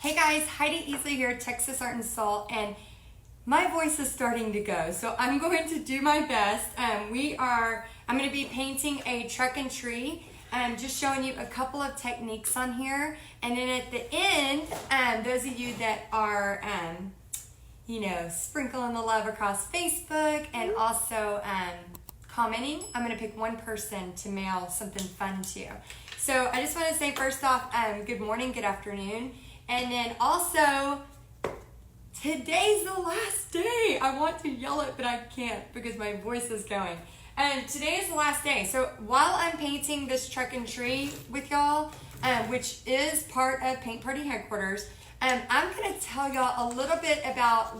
Hey guys, Heidi Easley here, Texas Art and Salt, and my voice is starting to go, so I'm going to do my best. I'm going to be painting a truck and tree, just showing you a couple of techniques on here, and then at the end, those of you that are, sprinkling the love across Facebook and also commenting, I'm going to pick one person to mail something fun to. So I just want to say first off, good morning, good afternoon, and then also, today's the last day. I want to yell it, but I can't because my voice is going. And today is the last day. So while I'm painting this truck and tree with y'all, which is part of Paint Party Headquarters, I'm going to tell y'all a little bit about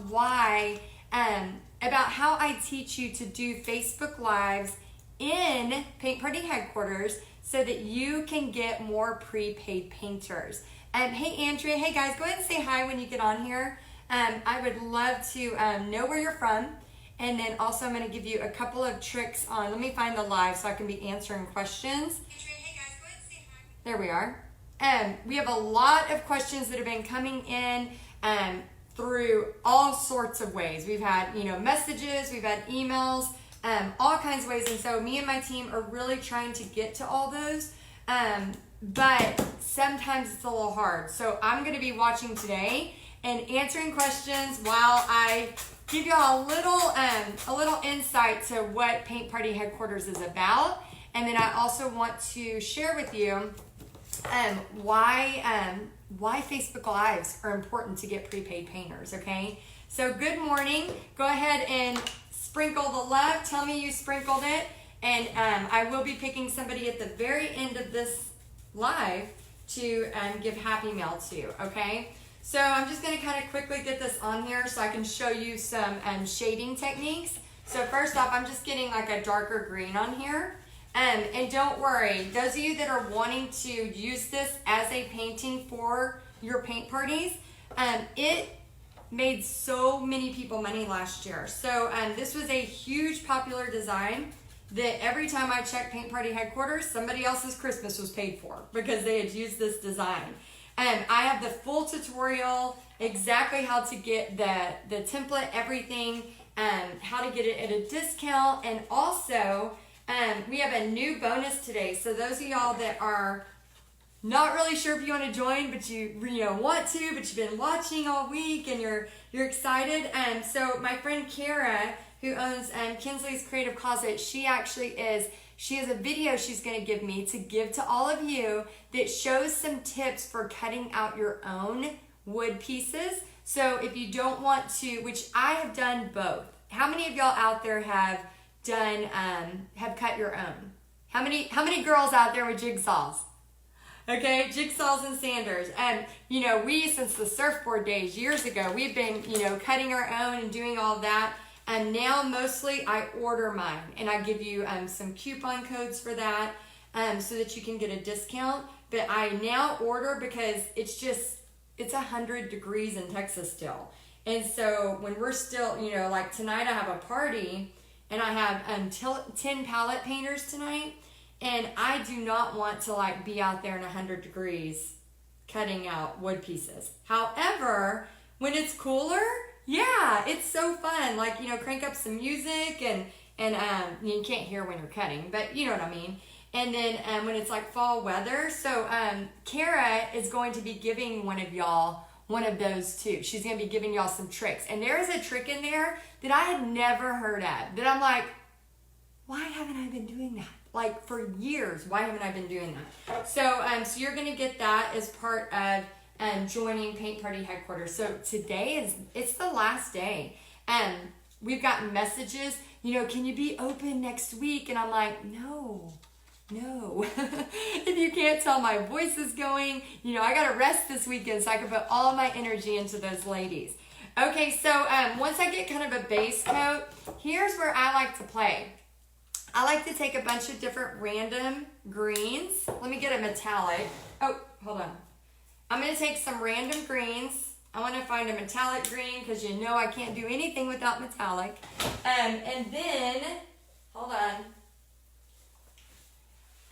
about how I teach you to do Facebook Lives in Paint Party Headquarters so that you can get more prepaid painters. Hey Andrea, hey guys, go ahead and say hi when you get on here. I would love to know where you're from. And then also I'm going to give you a couple of tricks on, let me find the live so I can be answering questions. Hey guys, go ahead and say hi. There we are. We have a lot of questions that have been coming in through all sorts of ways. We've had, messages, we've had emails, all kinds of ways. And so me and my team are really trying to get to all those. But sometimes it's a little hard. So I'm going to be watching today and answering questions while I give y'all a little insight to what Paint Party Headquarters is about. And then I also want to share with you why Facebook Lives are important to get prepaid painters, okay? So good morning. Go ahead and sprinkle the love. Tell me you sprinkled it. And I will be picking somebody at the very end of this live to give happy mail to, okay? So I'm just going to kind of quickly get this on here so I can show you some shading techniques. So first off, I'm just getting like a darker green on here. And don't worry, those of you that are wanting to use this as a painting for your paint parties, it made so many people money last year. So this was a huge popular design that every time I checked Paint Party Headquarters, somebody else's Christmas was paid for because they had used this design. I have the full tutorial, exactly how to get the template, everything, how to get it at a discount, and also we have a new bonus today. So those of y'all that are not really sure if you want to join, but you want to, but you've been watching all week and you're excited. So my friend Kara, who owns Kinsley's Creative Closet, she has a video she's going to give me to give to all of you that shows some tips for cutting out your own wood pieces. So if you don't want to, which I have done both. How many of y'all out there have cut your own? How many girls out there with jigsaws? Okay, jigsaws and sanders. And, we, since the surfboard days years ago, we've been, cutting our own and doing all that. And now mostly I order mine and I give you some coupon codes for that so that you can get a discount. But I now order because it's 100 degrees in Texas still. And so when we're still, like tonight I have a party and I have 10 palette painters tonight. And I do not want to be out there in 100 degrees cutting out wood pieces. However, when it's cooler, yeah, it's so fun. Crank up some music and you can't hear when you're cutting, but you know what I mean. And then when it's like fall weather, so Kara is going to be giving one of y'all one of those too. She's going to be giving y'all some tricks. And there is a trick in there that I had never heard of, that I'm like, why haven't I been doing that? For years, why haven't I been doing that? So, so you're going to get that as part of joining Paint Party Headquarters. So today it's the last day. We've gotten messages, can you be open next week? And I'm like, no. If you can't tell, my voice is going. I got to rest this weekend so I can put all my energy into those ladies. Okay, so once I get kind of a base coat, here's where I like to play. I like to take a bunch of different random greens. Let me get a metallic. Oh, hold on. I'm going to take some random greens. I want to find a metallic green because I can't do anything without metallic. And then, hold on.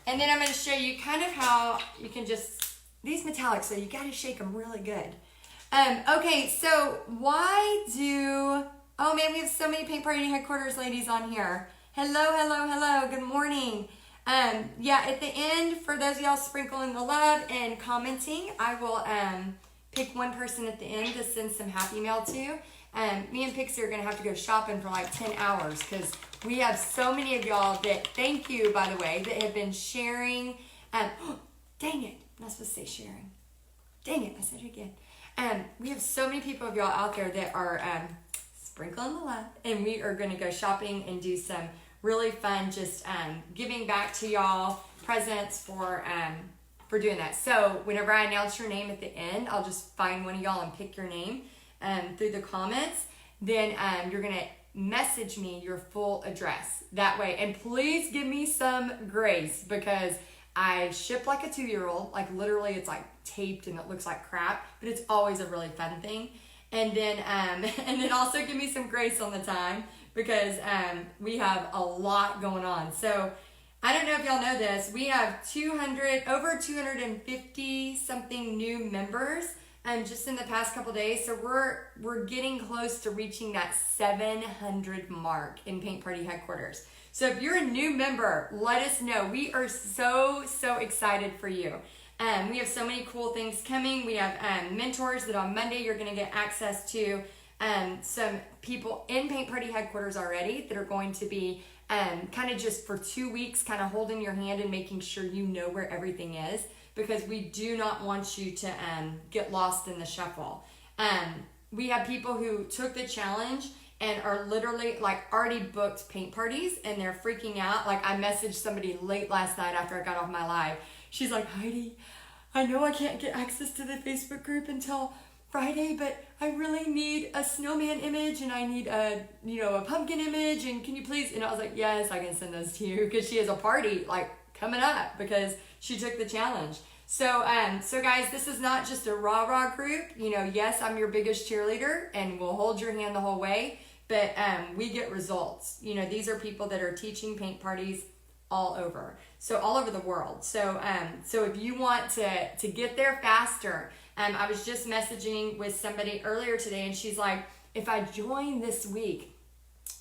And then I'm going to show you kind of how you can just, these metallics, so you got to shake them really good. Okay, so oh man, we have so many Paint Party Headquarters ladies on here. Hello, good morning. Yeah, at the end, for those of y'all sprinkling the love and commenting, I will pick one person at the end to send some happy mail to. Me and Pixie are going to have to go shopping for like 10 hours because we have so many of y'all that, thank you, by the way, that have been sharing. Dang it, I'm not supposed to say sharing. Dang it, I said it again. We have so many people of y'all out there that are sprinkling the love, and we are going to go shopping and do some really fun, just giving back to y'all presents for doing that. So whenever I announce your name at the end, I'll just find one of y'all and pick your name through the comments. Then you're going to message me your full address that way. And please give me some grace because I ship like a 2-year-old. Like literally it's like taped and it looks like crap, but it's always a really fun thing. And then also give me some grace on the time because we have a lot going on. So I don't know if y'all know this. We have over 250 something new members just in the past couple days. So we're getting close to reaching that 700 mark in Paint Party Headquarters. So if you're a new member, let us know. We are so excited for you. We have so many cool things coming. We have mentors that on Monday you're going to get access to some people in Paint Party Headquarters already that are going to be kind of just for 2 weeks kind of holding your hand and making sure you know where everything is, because we do not want you to get lost in the shuffle. We have people who took the challenge and are literally like already booked paint parties and they're freaking out. Like I messaged somebody late last night after I got off my live. She's like, Heidi, I know I can't get access to the Facebook group until Friday, but I really need a snowman image and I need a pumpkin image, and can you please? And I was like, yes, I can send those to you, because she has a party like coming up because she took the challenge. So guys, this is not just a rah-rah group. Yes, I'm your biggest cheerleader and we'll hold your hand the whole way, but we get results. These are people that are teaching paint parties all over the world. So if you want to get there faster, I was just messaging with somebody earlier today and she's like, if I join this week,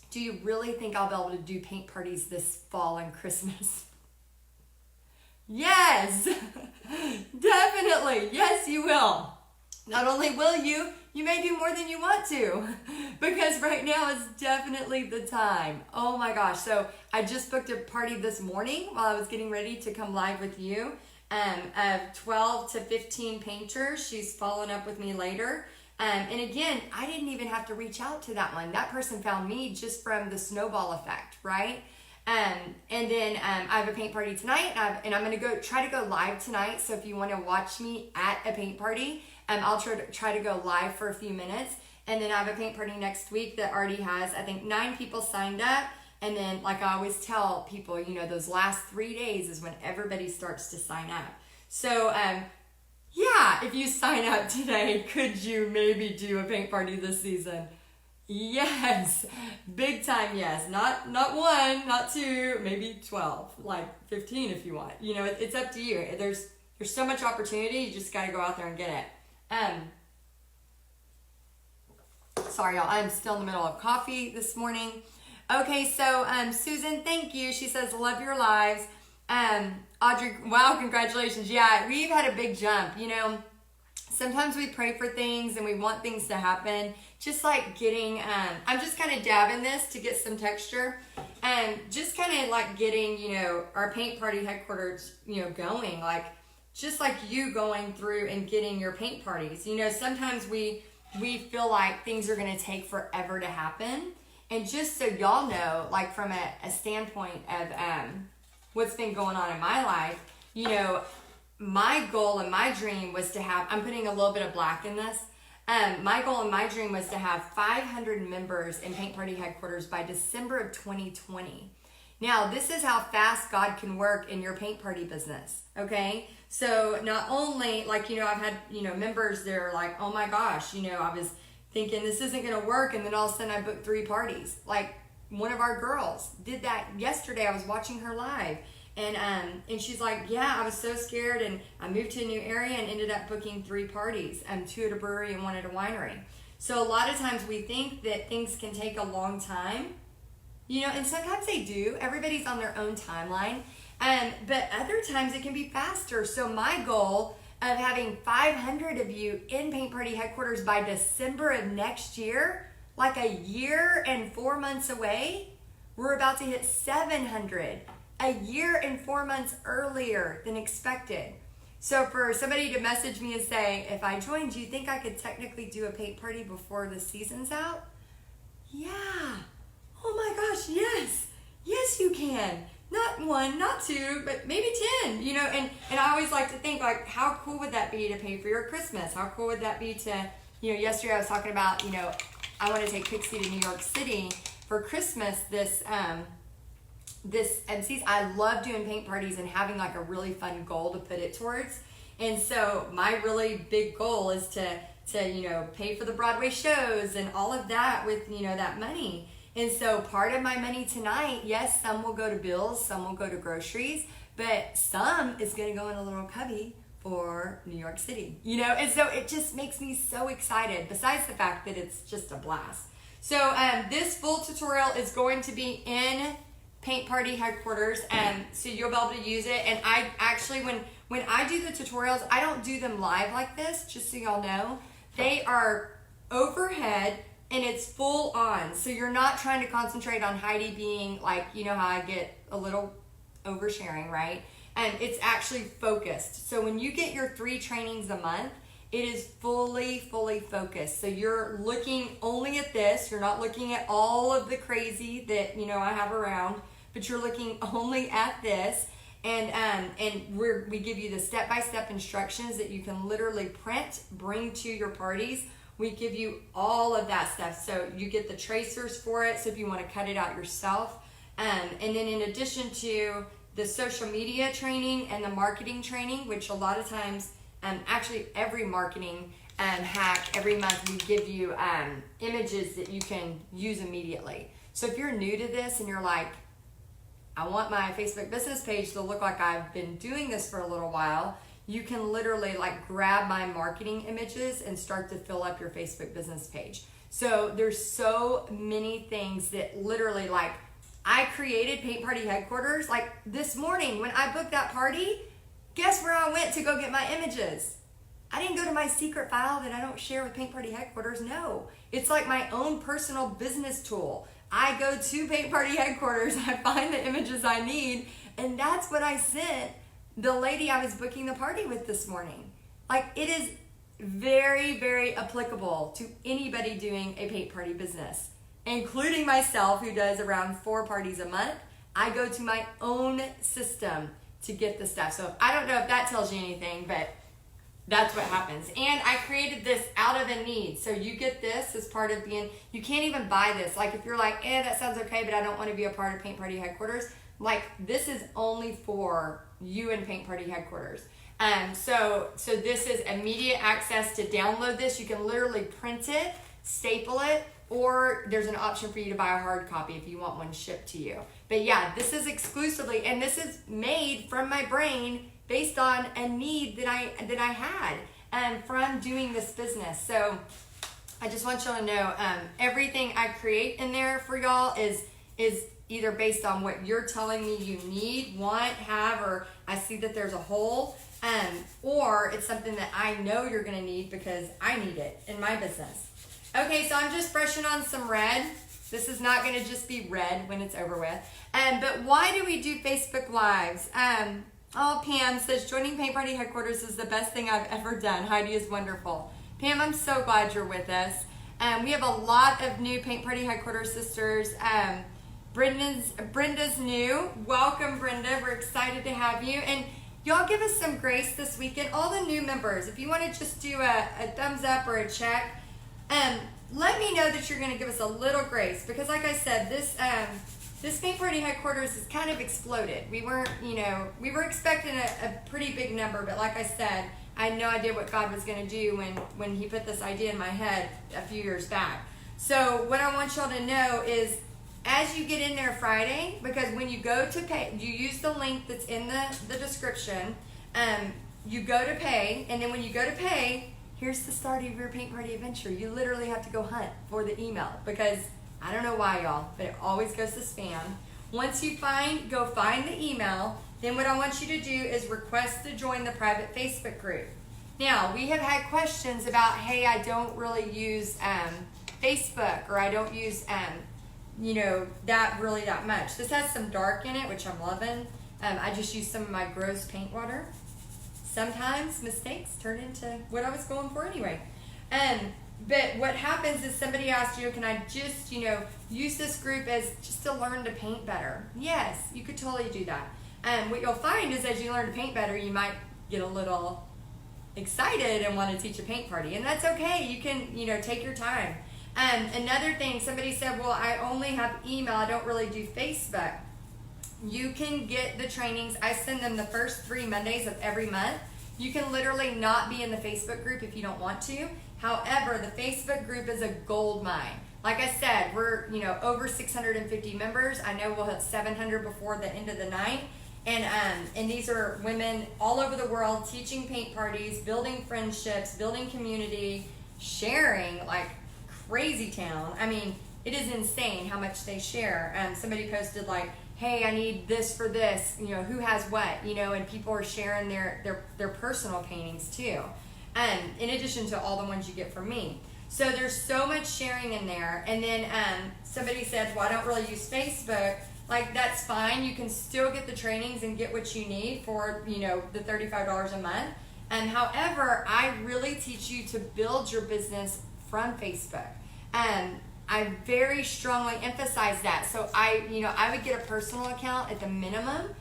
do you really think I'll be able to do paint parties this fall and Christmas? Yes, definitely. Yes, you will. Not only will you may do more than you want to, because right now is definitely the time. Oh my gosh. So I just booked a party this morning while I was getting ready to come live with you, of 12 to 15 painters. She's following up with me later. And again, I didn't even have to reach out to that one. That person found me just from the snowball effect, right? And then I have a paint party tonight, and I'm going to try to go live tonight. So if you want to watch me at a paint party, I'll try to go live for a few minutes. And then I have a paint party next week that already has, I think, 9 people signed up. And then, like I always tell people, those last 3 days is when everybody starts to sign up. So, yeah, if you sign up today, could you maybe do a paint party this season? Yes, big time yes. Not 1, not 2, maybe 12, like 15 if you want. It's up to you. There's so much opportunity. You just got to go out there and get it. Sorry, y'all. I'm still in the middle of coffee this morning. Okay, so Susan, thank you. She says, love your lives. Audrey, wow, congratulations. Yeah, we've had a big jump. Sometimes we pray for things and we want things to happen. Just like getting, I'm just kind of dabbing this to get some texture. And just kind of like getting, our Paint Party Headquarters, going. Like, just like you going through and getting your paint parties. Sometimes we feel like things are going to take forever to happen. And just so y'all know, like from a standpoint of what's been going on in my life, my goal and my dream was to have, I'm putting a little bit of black in this. My goal and my dream was to have 500 members in Paint Party Headquarters by December of 2020. Now, this is how fast God can work in your paint party business, okay? So not only, like, I've had, members that are like, oh my gosh, I was thinking this isn't going to work, and then all of a sudden I booked 3 parties. Like, one of our girls did that yesterday. I was watching her live, And she's like, yeah, I was so scared, and I moved to a new area and ended up booking 3 parties, 2 at a brewery and 1 at a winery. So a lot of times we think that things can take a long time, and sometimes they do. Everybody's on their own timeline. But other times it can be faster. So my goal of having 500 of you in Paint Party Headquarters by December of next year, like a year and 4 months away, we're about to hit 700, a year and 4 months earlier than expected. So for somebody to message me and say, if I joined, do you think I could technically do a paint party before the season's out? Yeah. Oh my gosh, yes. Yes, you can. Not 1, not 2, but maybe 10, and I always like to think, like, how cool would that be to pay for your Christmas? How cool would that be to, yesterday I was talking about, I want to take Pixie to New York City for Christmas this season. I love doing paint parties and having like a really fun goal to put it towards. And so my really big goal is to pay for the Broadway shows and all of that with, that money. And so part of my money tonight, yes, some will go to bills, some will go to groceries, but some is going to go in a little cubby for New York City, and so it just makes me so excited, besides the fact that it's just a blast. So this full tutorial is going to be in Paint Party Headquarters, so you'll be able to use it. And I actually, when I do the tutorials, I don't do them live like this, just so y'all know. They are overhead, and it's full on. So you're not trying to concentrate on Heidi being like, how I get a little oversharing, right? And it's actually focused. So when you get your 3 trainings a month, it is fully focused. So you're looking only at this. You're not looking at all of the crazy that, I have around, but you're looking only at this. And we give you the step-by-step instructions that you can literally print, bring to your parties. We give you all of that stuff. So you get the tracers for it, so if you want to cut it out yourself. And then in addition to the social media training and the marketing training, which a lot of times, actually every marketing hack, every month we give you images that you can use immediately. So if you're new to this and you're like, I want my Facebook business page to look like I've been doing this for a little while, you can literally like grab my marketing images and start to fill up your Facebook business page. So there's so many things that literally, like, I created Paint Party Headquarters. Like this morning when I booked that party, guess where I went to go get my images? I didn't go to my secret file that I don't share with Paint Party Headquarters. No, it's like my own personal business tool. I go to Paint Party Headquarters, I find the images I need, and that's what I sent the lady I was booking the party with this morning. Like, it is very applicable to anybody doing a paint party business, including myself, who does around 4 parties a month. I go to my own system to get the stuff. So I don't know if that tells you anything, but that's what happens. And I created this out of a need. So you get this as part of being, you can't even buy this. Like if you're like, that sounds okay, but I don't want to be a part of Paint Party Headquarters. Like, this is only for you in Paint Party Headquarters. So this is immediate access to download this. You can literally print it, staple it, or there's an option for you to buy a hard copy if you want one shipped to you. But yeah, this is exclusively, and this is made from my brain based on a need that I had from doing this business. So I just want y'all to know, everything I create in there for y'all is either based on what you're telling me you need, want, have, or I see that there's a hole, or it's something that I know you're gonna need because I need it in my business. Okay, so I'm just brushing on some red. This is not gonna just be red when it's over with. But why do we do Facebook Lives? Pam says, joining Paint Party Headquarters is the best thing I've ever done. Heidi is wonderful. Pam, I'm so glad you're with us. We have a lot of new Paint Party Headquarters sisters. Brenda's new. Welcome, Brenda. We're excited to have you. And y'all give us some grace this weekend. All the new members, if you want to just do a thumbs up or a check, let me know that you're going to give us a little grace. Because like I said, this Paint Party Headquarters has kind of exploded. We were expecting a pretty big number, but like I said, I had no idea what God was going to do when he put this idea in my head a few years back. So what I want y'all to know is as you get in there Friday, because when you go to pay, you use the link that's in the description. You go to pay, and then when you go to pay, here's the start of your paint party adventure. You literally have to go hunt for the email, because I don't know why, y'all, but it always goes to spam. Once you go find the email, then what I want you to do is request to join the private Facebook group. Now, we have had questions about, hey, I don't really use Facebook, or I don't use, that much. This has some dark in it, which I'm loving. I just use some of my gross paint water. Sometimes mistakes turn into what I was going for anyway. But what happens is somebody asks you, can I just, use this group as just to learn to paint better? Yes, you could totally do that. What you'll find is as you learn to paint better, you might get a little excited and want to teach a paint party. And that's okay. You can, take your time. Another thing, somebody said, well, I only have email. I don't really do Facebook. You can get the trainings. I send them the first 3 Mondays of every month. You can literally not be in the Facebook group if you don't want to. However, the Facebook group is a gold mine. Like I said, we're over 650 members. I know we'll have 700 before the end of the night. And these are women all over the world teaching paint parties, building friendships, building community, sharing like crazy town. I mean, it is insane how much they share. Somebody posted like, hey, I need this for this, who has what, and people are sharing their personal paintings too. In addition to all the ones you get from me. So there's so much sharing in there. And then somebody said, well, I don't really use Facebook. Like, that's fine. You can still get the trainings and get what you need for, the $35 a month. However, I really teach you to build your business from Facebook. I very strongly emphasize that. So I would get a personal account at the minimum,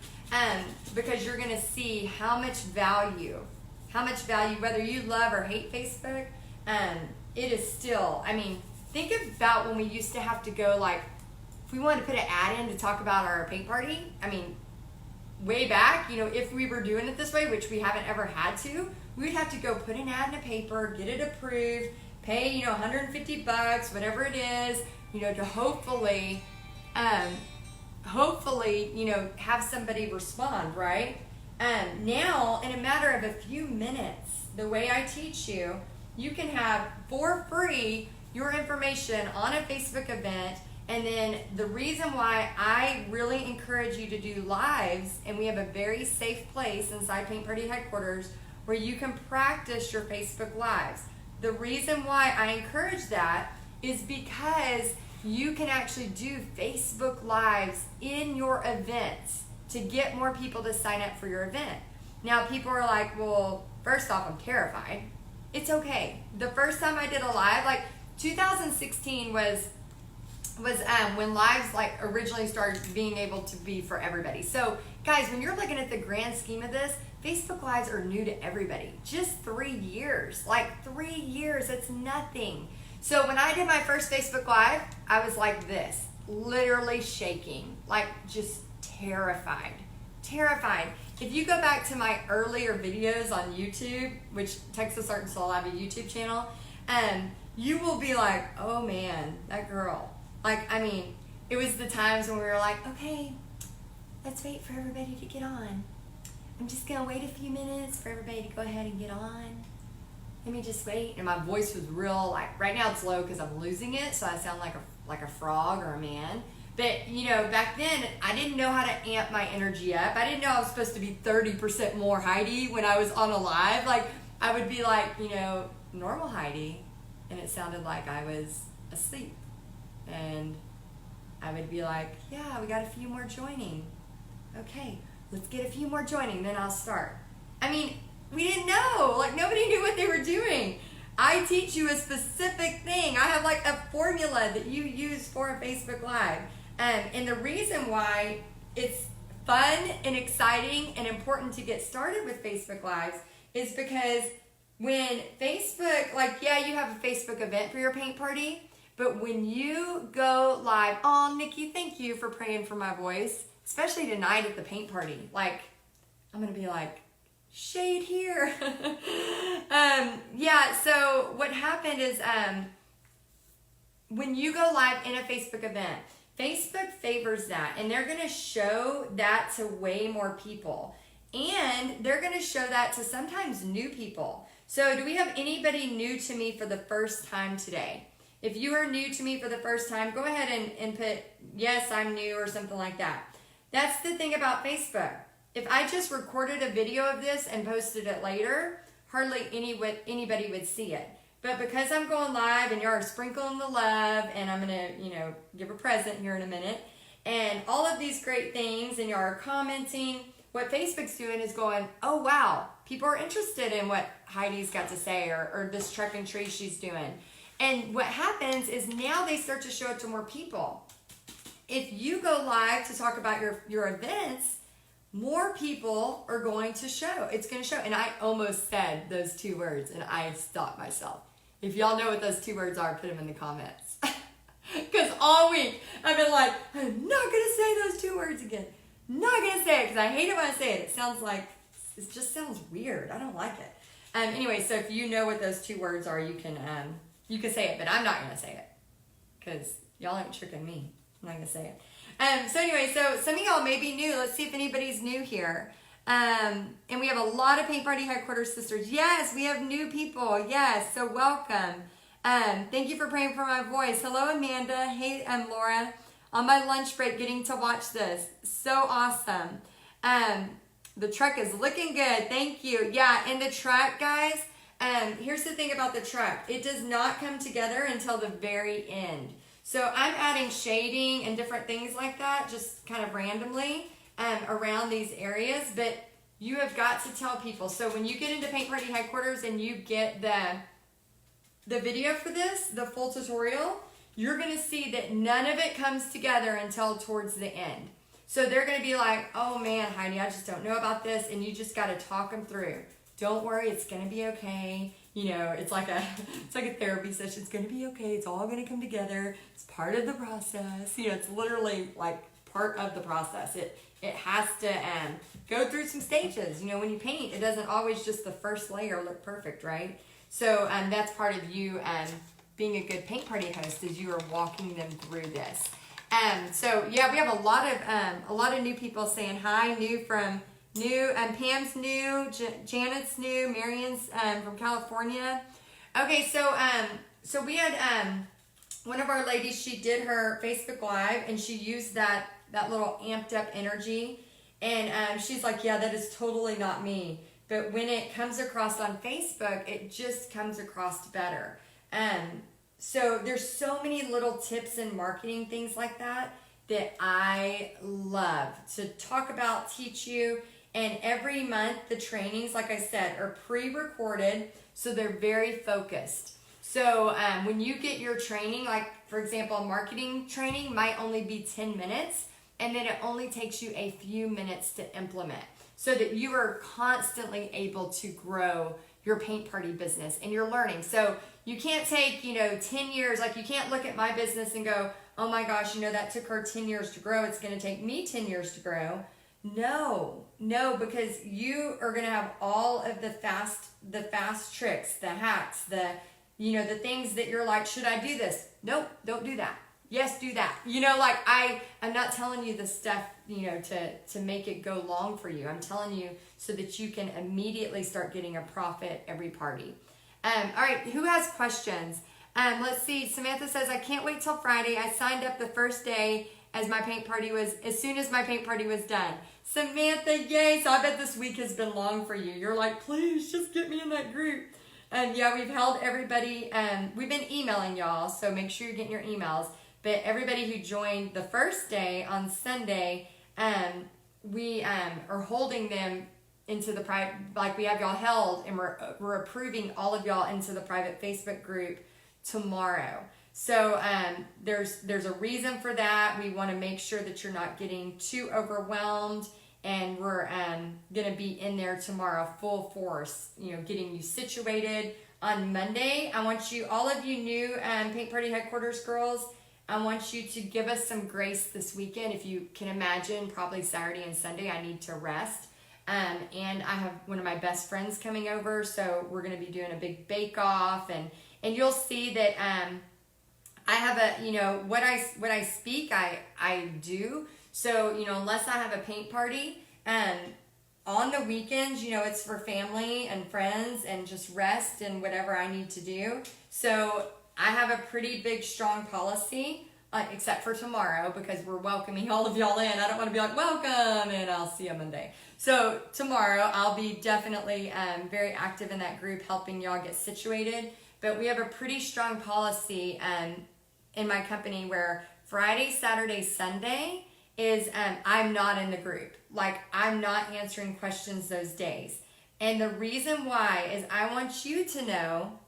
because you're going to see how much value, whether you love or hate Facebook, it is still, think about when we used to have to go, like, if we wanted to put an ad in to talk about our paint party, way back, if we were doing it this way, which we haven't ever had to, we would have to go put an ad in a paper, get it approved, pay, $150, whatever it is, to hopefully, have somebody respond, right? Now, in a matter of a few minutes, the way I teach you, you can have for free your information on a Facebook event. And then the reason why I really encourage you to do lives, and we have a very safe place inside Paint Party Headquarters where you can practice your Facebook lives. The reason why I encourage that is because you can actually do Facebook lives in your events to get more people to sign up for your event. Now, people are like, well, first off, I'm terrified. It's okay. The first time I did a live, like 2016 was when lives like originally started being able to be for everybody. So guys, when you're looking at the grand scheme of this, Facebook lives are new to everybody. Just 3 years, like 3 years, it's nothing. So when I did my first Facebook live, I was like this, literally shaking, like just terrified. If you go back to my earlier videos on YouTube, which Texas Art and Soul, I have a YouTube channel, you will be like, oh man, that girl. Like, it was the times when we were like, okay, let's wait for everybody to get on. I'm just gonna wait a few minutes for everybody to go ahead and get on. Let me just wait. And my voice was real, like, right now it's low because I'm losing it, so I sound like a frog or a man. But, back then, I didn't know how to amp my energy up. I didn't know I was supposed to be 30% more Heidi when I was on a live. Like, I would be like, normal Heidi, and it sounded like I was asleep. And I would be like, yeah, we got a few more joining. Okay, let's get a few more joining, then I'll start. We didn't know. Like, nobody knew what they were doing. I teach you a specific thing. I have like a formula that you use for a Facebook Live. And the reason why it's fun and exciting and important to get started with Facebook Lives is because when Facebook, like, yeah, you have a Facebook event for your paint party, but when you go live, oh, Nikki, thank you for praying for my voice, especially tonight at the paint party. Like, I'm going to be like, shade here. Yeah, so what happened is when you go live in a Facebook event, Facebook favors that, and they're going to show that to way more people. And they're going to show that to sometimes new people. So do we have anybody new to me for the first time today? If you are new to me for the first time, go ahead and put, yes, I'm new or something like that. That's the thing about Facebook. If I just recorded a video of this and posted it later, hardly anybody would see it. But because I'm going live and you're sprinkling the love, and I'm going to, give a present here in a minute, and all of these great things, and you are commenting, what Facebook's doing is going, oh, wow, people are interested in what Heidi's got to say, or this truck and tree she's doing. And what happens is now they start to show it to more people. If you go live to talk about your events, more people are going to show. It's going to show. And I almost said those two words, and I stopped myself. If y'all know what those two words are, put them in the comments. Because all week, I've been like, I'm not going to say those two words again. Not going to say it, because I hate it when I say it. It just sounds weird. I don't like it. Anyway, so if you know what those two words are, you can say it, but I'm not going to say it. Because y'all ain't tricking me. I'm not going to say it. So anyway, so some of y'all may be new. Let's see if anybody's new here. And we have a lot of Paint Party Headquarters sisters. Yes, we have new people. Yes, so welcome. Thank you for praying for my voice. Hello, Amanda. Hey, Laura. On my lunch break, getting to watch this. So awesome. The truck is looking good. Thank you. Yeah, and the truck, guys, here's the thing about the truck. It does not come together until the very end. So I'm adding shading and different things like that, just kind of randomly around these areas. But you have got to tell people. So when you get into Paint Party Headquarters and you get the video for this, the full tutorial, you're going to see that none of it comes together until towards the end. So they're going to be like, oh man, Heidi, I just don't know about this. And you just got to talk them through. Don't worry, it's going to be okay. It's like a therapy session. It's going to be okay. It's all going to come together. It's part of the process. It's literally like part of the process. It has to go through some stages. When you paint, it doesn't always just the first layer look perfect, right? So that's part of you being a good paint party host, is you are walking them through this. So yeah, we have a lot of new people saying hi. Pam's new, Janet's new, Marion's from California. Okay, so we had one of our ladies. She did her Facebook Live, and she used that little amped up energy, and she's like, yeah, that is totally not me. But when it comes across on Facebook, it just comes across better. So there's so many little tips and marketing things like that I love to talk about, teach you. And every month, the trainings, like I said, are pre-recorded, so they're very focused. So when you get your training, like for example, a marketing training might only be 10 minutes, and then it only takes you a few minutes to implement, so that you are constantly able to grow your paint party business and you're learning. So you can't take, 10 years, like you can't look at my business and go, oh my gosh, that took her 10 years to grow. It's going to take me 10 years to grow. No, because you are going to have all of the fast tricks, the hacks, the things that you're like, should I do this? Nope, don't do that. Yes, do that. I'm not telling you the stuff, to make it go long for you. I'm telling you so that you can immediately start getting a profit every party. All right, who has questions? Let's see. Samantha says, I can't wait till Friday. I signed up the first day as soon as my paint party was done. Samantha, yay. So I bet this week has been long for you. You're like, please just get me in that group. Yeah, we've held everybody. We've been emailing y'all, so make sure you're getting your emails. But everybody who joined the first day on Sunday, we are holding them into the private, like we have y'all held, and we're approving all of y'all into the private Facebook group tomorrow. So there's a reason for that. We want to make sure that you're not getting too overwhelmed, and we're going to be in there tomorrow full force, getting you situated. On Monday, I want you, all of you new Paint Party Headquarters girls, I want you to give us some grace this weekend. If you can imagine, probably Saturday and Sunday, I need to rest. And I have one of my best friends coming over, so we're going to be doing a big bake-off, and you'll see that I have a, what I speak, I do. So, unless I have a paint party, on the weekends, it's for family and friends and just rest and whatever I need to do. So I have a pretty big, strong policy, except for tomorrow, because we're welcoming all of y'all in. I don't want to be like, welcome, and I'll see you Monday. So tomorrow I'll be definitely very active in that group, helping y'all get situated. But we have a pretty strong policy in my company where Friday, Saturday, Sunday is I'm not in the group. Like, I'm not answering questions those days. And the reason why is I want you to know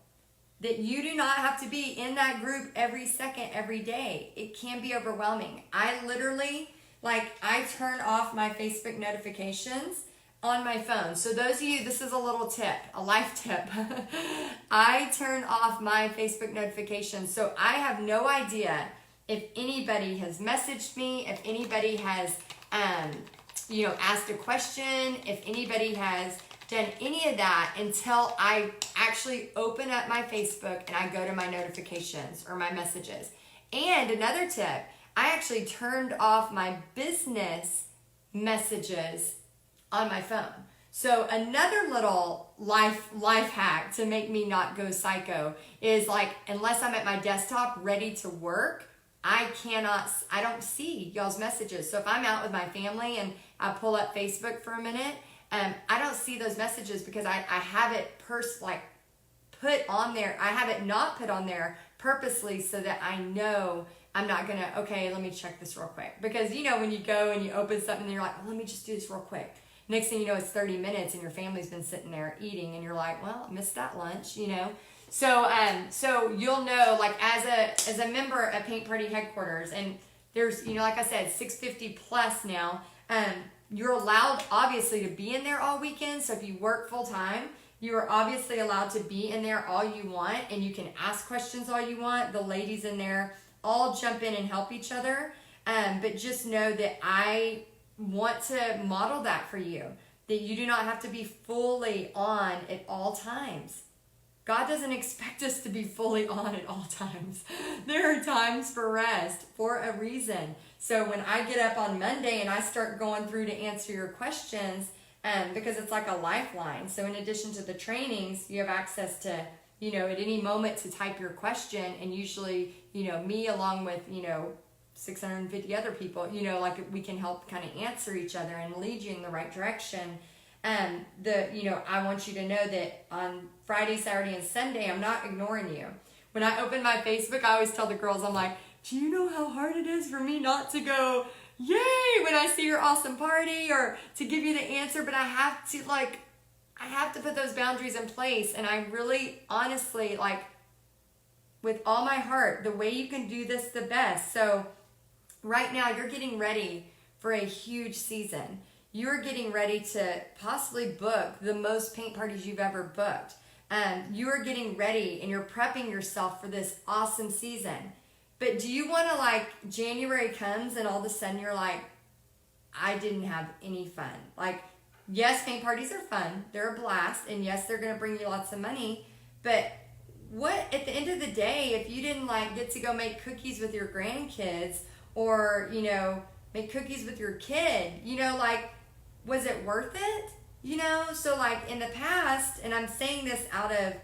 that you do not have to be in that group every second, every day. It can be overwhelming. I literally, I turn off my Facebook notifications on my phone. So those of you, this is a little tip, a life tip. I turn off my Facebook notifications, so I have no idea if anybody has messaged me, if anybody has, asked a question, if anybody has done any of that until I actually open up my Facebook and I go to my notifications or my messages. And another tip, I actually turned off my business messages on my phone. So another little life hack to make me not go psycho is, unless I'm at my desktop ready to work, I don't see y'all's messages. So if I'm out with my family and I pull up Facebook for a minute, I don't see those messages because I have it put on there. I have it not put on there purposely so that I know I'm not gonna, okay, let me check this real quick. Because when you go and you open something and you're like, let me just do this real quick. Next thing you know, it's 30 minutes and your family's been sitting there eating and you're like, well, I missed that lunch, So you'll know, as a member at Paint Party Headquarters, and there's, like I said, 650 plus now, you're allowed, obviously, to be in there all weekend. So if you work full time, you are obviously allowed to be in there all you want, and you can ask questions all you want. The ladies in there all jump in and help each other. But just know that I want to model that for you, that you do not have to be fully on at all times. God doesn't expect us to be fully on at all times. There are times for rest for a reason. So when I get up on Monday and I start going through to answer your questions, because it's like a lifeline. So in addition to the trainings, you have access to, at any moment to type your question. And usually, me along with, 650 other people, we can help kind of answer each other and lead you in the right direction. I want you to know that on Friday, Saturday, and Sunday, I'm not ignoring you. When I open my Facebook, I always tell the girls, I'm like, do you know how hard it is for me not to go, yay, when I see your awesome party, or to give you the answer, but I have to put those boundaries in place. And I really, honestly, with all my heart, the way you can do this the best. So right now, you're getting ready for a huge season. You're getting ready to possibly book the most paint parties you've ever booked. You are getting ready and you're prepping yourself for this awesome season. But do you want to, January comes and all of a sudden you're like, I didn't have any fun. Yes, paint parties are fun. They're a blast. And yes, they're going to bring you lots of money. But what, at the end of the day, if you didn't, get to go make cookies with your grandkids or, make cookies with your kid, was it worth it? So in the past, and I'm saying this out of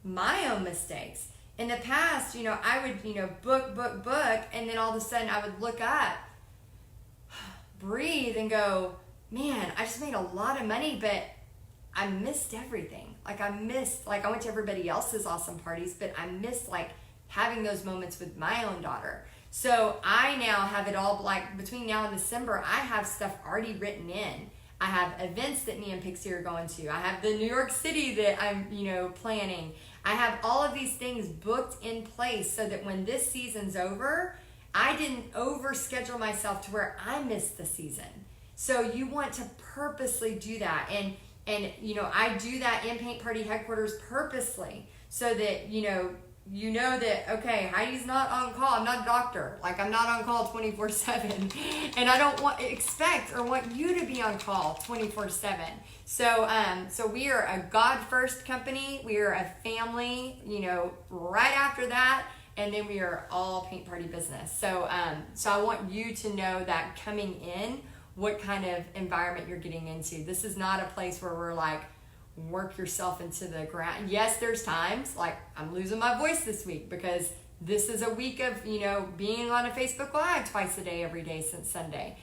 my own mistakes, in the past, I would, book, and then all of a sudden I would look up, breathe, and go, man, I just made a lot of money, but I missed everything. I went to everybody else's awesome parties, but I missed, having those moments with my own daughter. So I now have it all, between now and December, I have stuff already written in. I have events that me and Pixie are going to. I have the New York City that I'm, planning. I have all of these things booked in place so that when this season's over, I didn't overschedule myself to where I missed the season. So you want to purposely do that. And I do that in Paint Party Headquarters purposely so that, you know that, okay, Heidi's not on call. I'm not a doctor. I'm not on call 24/7. And I don't want you to be on call 24/7. So we are a God first company. We are a family, right after that. and then we are all Paint Party business. So so I want you to know that coming in, what kind of environment you're getting into. This is not a place where we're like, work yourself into the ground. Yes, there's times like I'm losing my voice this week because this is a week of, you know, being on a Facebook Live twice a day, every day since Sunday.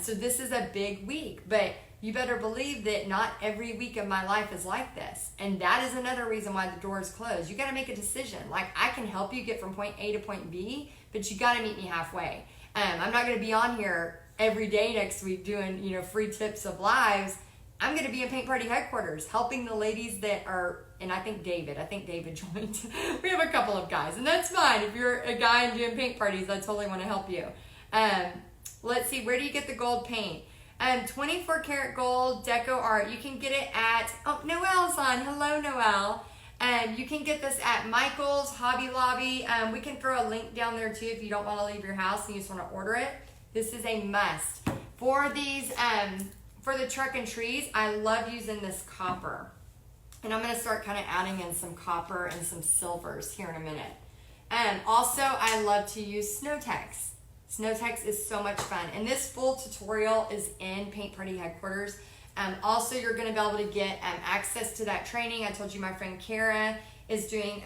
So this is a big week, but you better believe that not every week of my life is like this. And that is another reason why the door is closed. You got to make a decision. Like, I can help you get from point A to point B, but you got to meet me halfway. I'm not going to be on here every day next week doing, you know, free tips of lives. I'm going to be in Paint Party Headquarters helping the ladies that are, and I think David joined. We have a couple of guys, and that's fine. If you're a guy and doing paint parties, I totally want to help you. Let's see, where do you get the gold paint? 24 karat gold deco art. You can get it at, oh, Noelle's on. Hello, Noelle. You can get this at Michael's, Hobby Lobby. We can throw a link down there too if you don't want to leave your house and you just want to order it. This is a must. For these, for the truck and trees, I love using this copper. And I'm going to start kind of adding in some copper and some silvers here in a minute. Also, I love to use Snowtex. Snowtex is so much fun. And this full tutorial is in Paint Party Headquarters. Also, you're going to be able to get access to that training. I told you my friend Kara is doing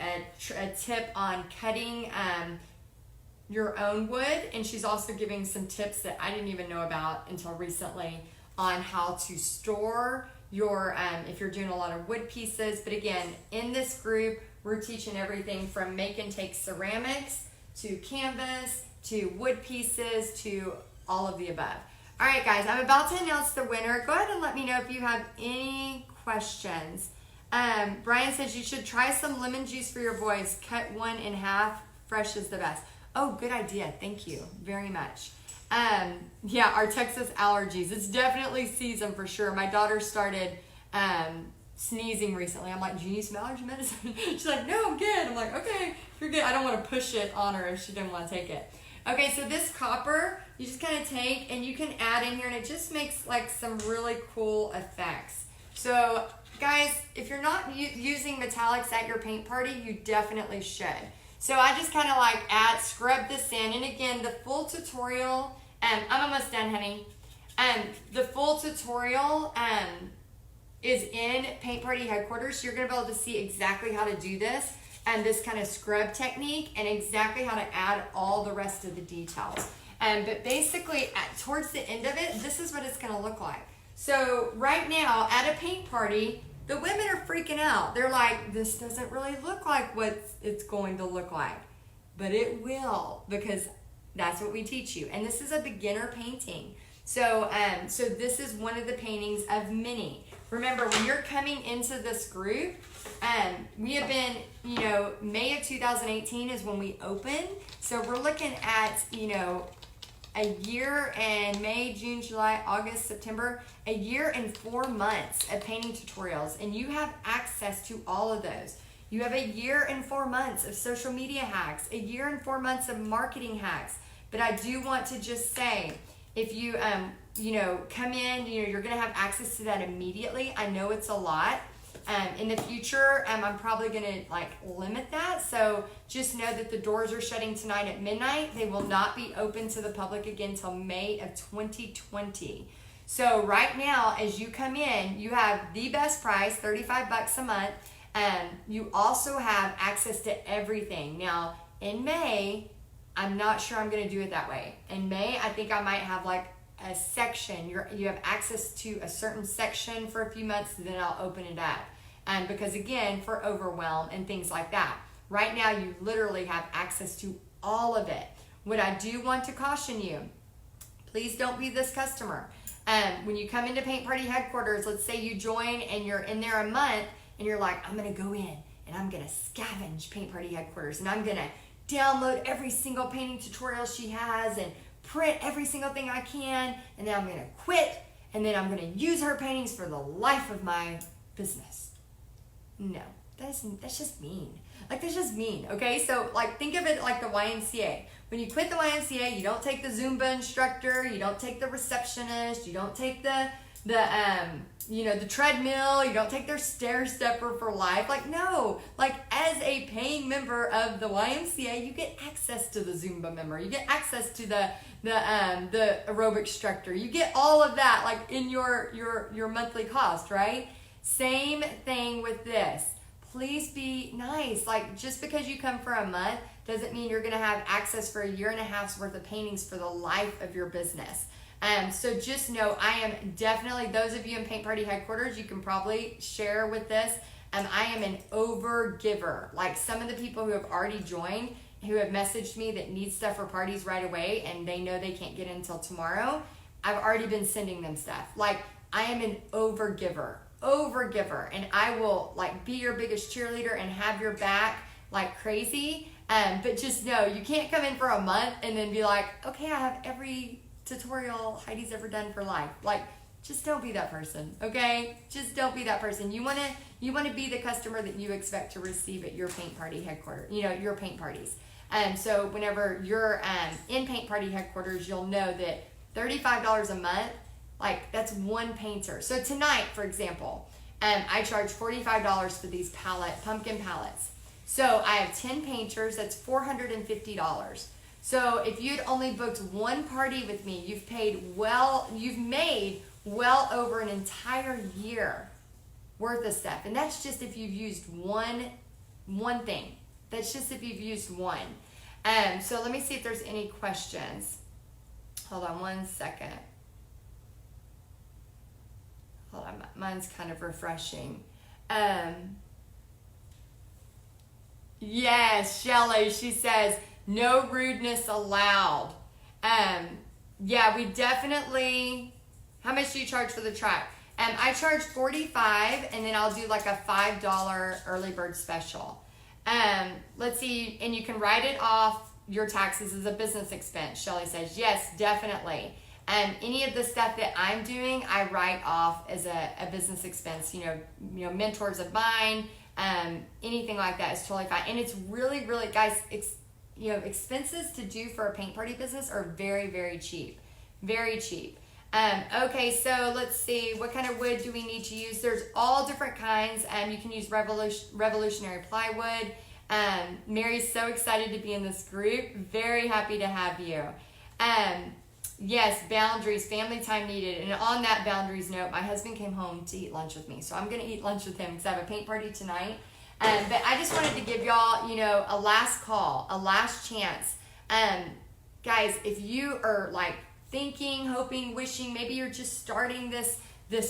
a tip on cutting your own wood. And she's also giving some tips that I didn't even know about until recently on how to store your, if you're doing a lot of wood pieces. But again, in this group, we're teaching everything from make and take ceramics to canvas to wood pieces to all of the above. All right, guys, I'm about to announce the winner. Go ahead and let me know if you have any questions. Brian says you should try some lemon juice for your boys. Cut one in half. Fresh is the best. Oh, good idea. Thank you very much. Yeah, our Texas allergies. It's definitely season for sure. My daughter started sneezing recently. I'm like, do you need some allergy medicine? She's like, no, I'm good. I'm like, okay, you're good. I don't want to push it on her if she didn't want to take it. Okay, so this copper, you just kind of take and you can add in here and it just makes like some really cool effects. So guys, if you're not using metallics at your paint party, you definitely should. So I just kind of like scrub this in. And again, the full tutorial, I'm almost done, honey. The full tutorial is in Paint Party Headquarters. So you're going to be able to see exactly how to do this and this kind of scrub technique and exactly how to add all the rest of the details. But basically, towards the end of it, this is what it's going to look like. So right now, at a paint party, the women are freaking out. They're like, this doesn't really look like what it's going to look like. But it will, because that's what we teach you. And this is a beginner painting. So, so this is one of the paintings of many. Remember, when you're coming into this group, we have been, you know, May of 2018 is when we opened. So we're looking at, you know, a year and May, June, July, August, September, a year and 4 months of painting tutorials. And you have access to all of those. You have a year and 4 months of social media hacks, a year and 4 months of marketing hacks. But I do want to just say, if you, you know, come in, you know, you're going to have access to that immediately. I know it's a lot. In the future, I'm probably going to like limit that. So just know that the doors are shutting tonight at midnight. They will not be open to the public again till May of 2020. So right now, as you come in, you have the best price, $35 a month. You also have access to everything. Now, in May, I'm not sure I'm going to do it that way. In May, I think I might have like a section. You have access to a certain section for a few months, then I'll open it up. Because again, for overwhelm and things like that. Right now, you literally have access to all of it. What I do want to caution you, please don't be this customer. When you come into Paint Party Headquarters, let's say you join and you're in there a month and you're like, I'm going to go in and I'm going to scavenge Paint Party Headquarters and I'm going to download every single painting tutorial she has and print every single thing I can, and then I'm going to quit, and then I'm going to use her paintings for the life of my business. No, that's just mean. Like, that's just mean, okay? So, like, think of it like the YMCA. When you quit the YMCA, you don't take the Zumba instructor, you don't take the receptionist, you don't take the the treadmill. You don't take their stair stepper for life. Like, no, like as a paying member of the YMCA, you get access to the Zumba member. You get access to the aerobic instructor. You get all of that like in your monthly cost, right? Same thing with this. Please be nice. Like, just because you come for a month doesn't mean you're going to have access for a year and a half's worth of paintings for the life of your business. So just know, I am definitely, those of you in Paint Party Headquarters, you can probably share with this. I am an over giver. Like, some of the people who have already joined, who have messaged me that need stuff for parties right away and they know they can't get it until tomorrow, I've already been sending them stuff. Like, I am an over giver, and I will like be your biggest cheerleader and have your back like crazy. But just know, you can't come in for a month and then be like, okay, I have every tutorial Heidi's ever done for life. Like, just don't be that person, okay? Just don't be that person. You wanna be the customer that you expect to receive at your Paint Party Headquarters, your paint parties. So whenever you're in Paint Party Headquarters, you'll know that $35 a month, like, that's one painter. So tonight, for example, I charge $45 for these pumpkin palettes. So I have 10 painters, that's $450. So if you'd only booked one party with me, you've made well over an entire year worth of stuff. And that's just if you've used one thing. That's just if you've used one. So let me see if there's any questions. Hold on one second. Hold on, mine's kind of refreshing. Yes, Shelly, she says, no rudeness allowed. Yeah, we definitely, how much do you charge for the track? I charge $45, and then I'll do like a $5 early bird special. Let's see, and you can write it off your taxes as a business expense. Shelly says, yes, definitely. Any of the stuff that I'm doing, I write off as a business expense. Mentors of mine, anything like that is totally fine. And it's really, really, guys, expenses to do for a paint party business are very, very cheap. Very cheap. Okay, so let's see. What kind of wood do we need to use? There's all different kinds. You can use revolutionary plywood. Mary's so excited to be in this group. Very happy to have you. Yes, boundaries, family time needed. And on that boundaries note, my husband came home to eat lunch with me. So I'm going to eat lunch with him because I have a paint party tonight. But I just wanted to give y'all, a last call, a last chance. Guys, if you are like thinking, hoping, wishing, maybe you're just starting this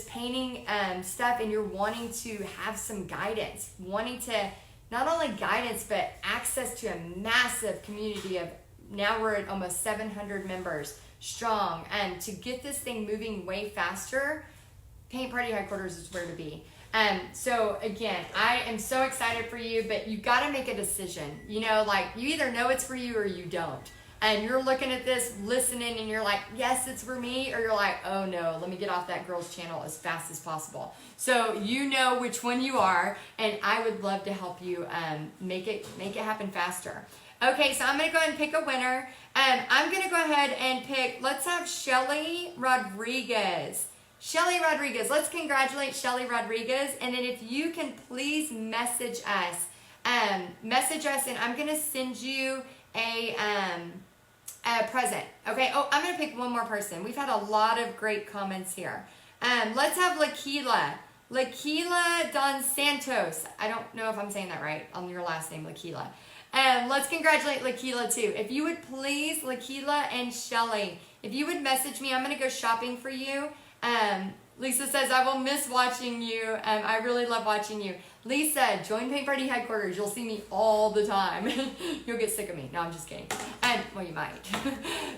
painting stuff and you're wanting to have some guidance, wanting to not only guidance, but access to a massive community of, now we're at almost 700 members strong, and to get this thing moving way faster, Paint Party Headquarters is where to be. So again, I am so excited for you, but you got to make a decision. Like, you either know it's for you or you don't. And you're looking at this, listening, and you're like, yes, it's for me, or you're like, oh no, let me get off that girl's channel as fast as possible. So you know which one you are, and I would love to help you make it happen faster. Okay, so I'm going to go ahead and pick a winner. I'm going to go ahead and pick, let's have Shelly Rodriguez. Shelly Rodriguez. Let's congratulate Shelly Rodriguez. And then if you can please message us, and I'm going to send you a present. Okay, oh, I'm going to pick one more person. We've had a lot of great comments here. Let's have Laquila Don Santos. I don't know if I'm saying that right on your last name, Laquila. Let's congratulate Laquila too. If you would please, Laquila and Shelly, if you would message me, I'm going to go shopping for you. Lisa says, I will miss watching you. I really love watching you. Lisa, join Paint Party Headquarters. You'll see me all the time. You'll get sick of me. No, I'm just kidding. Well, you might.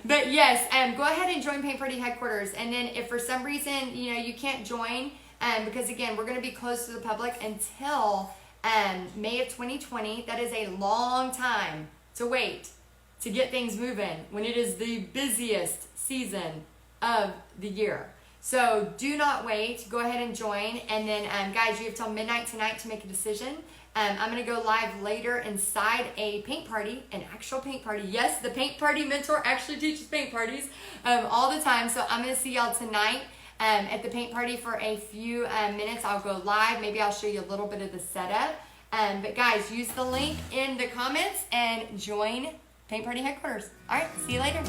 But yes, go ahead and join Paint Party Headquarters. And then if for some reason, you can't join, because again, we're going to be closed to the public until May of 2020. That is a long time to wait to get things moving when it is the busiest season of the year. So do not wait. Go ahead and join. And then, guys, you have till midnight tonight to make a decision. I'm going to go live later inside a paint party, an actual paint party. Yes, the Paint Party Mentor actually teaches paint parties all the time. So I'm going to see y'all tonight. at the paint party for a few minutes. I'll go live. Maybe I'll show you a little bit of the setup. But guys, use the link in the comments and join Paint Party Headquarters. All right, see you later.